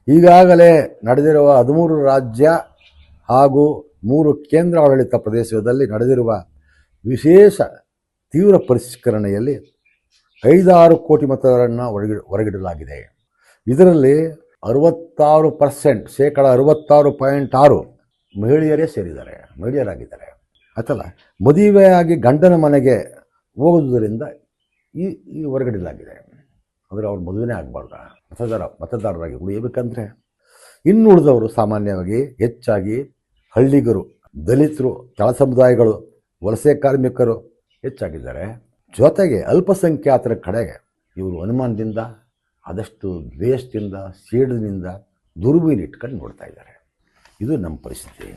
ಈಗಾಗಲೇ ನಡೆದಿರುವ 13 ರಾಜ್ಯ ಹಾಗೂ 3 ಕೇಂದ್ರಾಡಳಿತ ಪ್ರದೇಶದಲ್ಲಿ ನಡೆದಿರುವ ವಿಶೇಷ ತೀವ್ರ ಪರಿಷ್ಕರಣೆಯಲ್ಲಿ 5-6 ಕೋಟಿ ಮತದಾರರನ್ನು ಹೊರಗಿಡಲಾಗಿದೆ. ಇದರಲ್ಲಿ 66% ಶೇಕಡ 66.6 ಮಹಿಳೆಯರೇ ಸೇರಿದ್ದಾರೆ, ಮಹಿಳೆಯರಾಗಿದ್ದಾರೆ. ಆಯ್ತಲ್ಲ, ಮದುವೆಯಾಗಿ ಗಂಡನ ಮನೆಗೆ ಹೋಗುವುದರಿಂದ ಈ ಹೊರಗಿಡಲಾಗಿದೆ. ಅಂದರೆ ಅವ್ರು ಮದುವೆನೇ ಆಗಬಾರ್ದ, ಮತದಾರರಾಗಿ ಉಳಿಯಬೇಕಂದ್ರೆ. ಇನ್ನುಳಿದವರು ಸಾಮಾನ್ಯವಾಗಿ ಹೆಚ್ಚಾಗಿ ಹಳ್ಳಿಗರು, ದಲಿತರು, ಕೆಳ ಸಮುದಾಯಗಳು, ವಲಸೆ ಕಾರ್ಮಿಕರು ಹೆಚ್ಚಾಗಿದ್ದಾರೆ. ಜೊತೆಗೆ ಅಲ್ಪಸಂಖ್ಯಾತರ ಕಡೆಗೆ ಇವರು ಅನುಮಾನದಿಂದ, ಆದಷ್ಟು ದ್ವೇಷದಿಂದ, ಸೇಡಿನಿಂದ ದುರ್ಬೀನ್ ಇಟ್ಕೊಂಡು ನೋಡ್ತಾ ಇದ್ದಾರೆ. ಇದು ನಮ್ಮ ಪರಿಸ್ಥಿತಿ.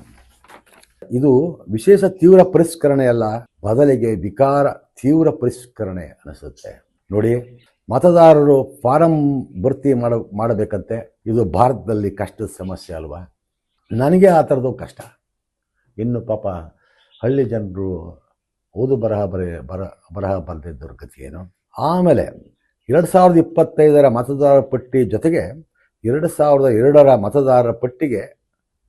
ಇದು ವಿಶೇಷ ತೀವ್ರ ಪರಿಷ್ಕರಣೆಯಲ್ಲ, ಬದಲಿಗೆ ವಿಕಾರ ತೀವ್ರ ಪರಿಷ್ಕರಣೆ ಅನಿಸುತ್ತೆ. ನೋಡಿ, ಮತದಾರರು ಫಾರಂ ಭರ್ತಿ ಮಾಡಬೇಕಂತೆ. ಇದು ಭಾರತದಲ್ಲಿ ಕಷ್ಟದ ಸಮಸ್ಯೆ ಅಲ್ವಾ? ನನಗೆ ಆ ಥರದ್ದು ಕಷ್ಟ. ಇನ್ನು ಪಾಪ ಹಳ್ಳಿ ಜನರು ಓದು ಬರಹ ಬರೆದಿದ್ದವ್ರ ಗತಿ ಏನು? ಆಮೇಲೆ 2025ರ ಮತದಾರರ ಪಟ್ಟಿ ಜೊತೆಗೆ 2002ರ ಮತದಾರರ ಪಟ್ಟಿಗೆ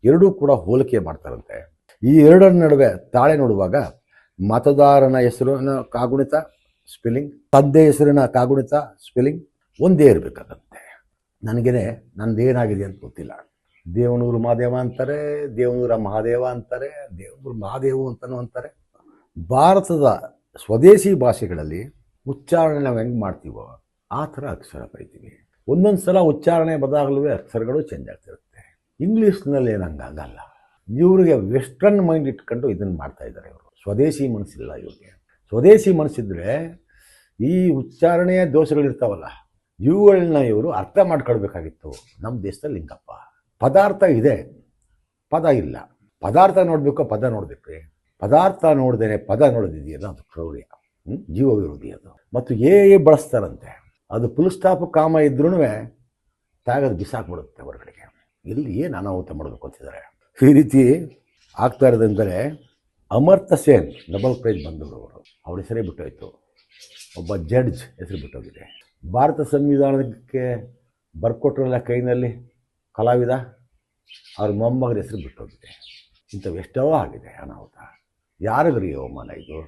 ಎರಡೂ ಕೂಡ ಹೋಲಿಕೆ ಮಾಡ್ತಾರಂತೆ. ಈ ಎರಡರ ನಡುವೆ ತಾಳೆ ನೋಡುವಾಗ ಮತದಾರನ ಹೆಸರಿನ ಕಾಗುಣಿತ ಸ್ಪೆಲ್ಲಿಂಗ್, ತಂದೆ ಹೆಸರಿನ ಕಾಗುಣಿತ ಸ್ಪೆಲ್ಲಿಂಗ್ ಒಂದೇ ಇರಬೇಕಾಗಂತೆ. ನಂದೇನಾಗಿದೆ ಅಂತ ಗೊತ್ತಿಲ್ಲ. ದೇವನೂರು ಮಹಾದೇವ ಅಂತಾರೆ, ದೇವನೂರ ಮಹಾದೇವ ಅಂತಾರೆ, ದೇವನೂರು ಮಹಾದೇವು ಅಂತಲೂ ಅಂತಾರೆ. ಭಾರತದ ಸ್ವದೇಶಿ ಭಾಷೆಗಳಲ್ಲಿ ಉಚ್ಚಾರಣೆ ನಾವು ಹೆಂಗೆ ಮಾಡ್ತೀವೋ ಆ ಥರ ಅಕ್ಷರ ಬರೀತೀವಿ. ಒಂದೊಂದು ಸಲ ಉಚ್ಚಾರಣೆ ಬದಲಾಗಲೂ ಅಕ್ಷರಗಳು ಚೇಂಜ್ ಆಗ್ತಿರುತ್ತೆ. ಇಂಗ್ಲೀಷ್ನಲ್ಲಿ ಏನಂಗಾಗಲ್ಲ. ಇವ್ರಿಗೆ ವೆಸ್ಟರ್ನ್ ಮೈಂಡ್ ಇಟ್ಕೊಂಡು ಇದನ್ನು ಮಾಡ್ತಾ ಇದ್ದಾರೆ. ಇವರು ಸ್ವದೇಶಿ ಮನಸ್ಸಿಲ್ಲ ಇವ್ರಿಗೆ. ಸ್ವದೇಶಿ ಮನಸ್ಸಿದ್ರೆ ಈ ಉಚ್ಚಾರಣೆಯ ದೋಷಗಳಿರ್ತಾವಲ್ಲ, ಇವುಗಳನ್ನ ಇವರು ಅರ್ಥ ಮಾಡ್ಕೊಳ್ಬೇಕಾಗಿತ್ತು. ನಮ್ಮ ದೇಶದಲ್ಲಿ ಹಿಂಗಪ್ಪ, ಪದಾರ್ಥ ಇದೆ, ಪದ ಇಲ್ಲ. ಪದಾರ್ಥ ನೋಡಬೇಕು, ಪದ ನೋಡಬೇಕು. ಪದಾರ್ಥ ನೋಡ್ದೇನೆ ಪದ ನೋಡೋದಿದೆಯಲ್ಲ, ಅದು ಕ್ರೌರ್ಯ, ಜೀವ ವಿರೋಧಿ. ಅದು ಮತ್ತು ಬಳಸ್ತಾರಂತೆ. ಅದು ಫುಲ್ ಸ್ಟಾಪ್ ಕಾಮ ಇದ್ರೂ ತಾಗದು ಬಿಸಾಕ್ಬಿಡುತ್ತೆ ಹೊರಗಡೆಗೆ. ಇಲ್ಲಿ ಏನು ಅನಾಹುತ ಮಾಡಬೇಕು ಅಂತಿದ್ದಾರೆ. ಈ ರೀತಿ ಆಗ್ತಾ ಇರೋದಂದರೆ ಅಮರ್ತ್ಯ ಸೇನ್ ನೊಬೆಲ್ ಪ್ರೈಸ್ ಬಂದವರು, ಅವ್ರ ಹೆಸರೇ ಬಿಟ್ಟೋಯ್ತು. ಒಬ್ಬ ಜಡ್ಜ್ ಹೆಸರು ಬಿಟ್ಟೋಗಿದೆ. ಭಾರತ ಸಂವಿಧಾನಕ್ಕೆ ಬರ್ಕೊಟ್ರಲ್ಲ ಕೈನಲ್ಲಿ ಕಲಾವಿದ, ಅವ್ರ ಮೊಮ್ಮಗನ ಹೆಸರು ಬಿಟ್ಟೋಗಿದೆ. ಇಂಥವು ಎಷ್ಟೋ ಆಗಿದೆ ಅನಾಹುತ. ಯಾರಿಗ್ರಿ ಅವಮಾನ ಇದು?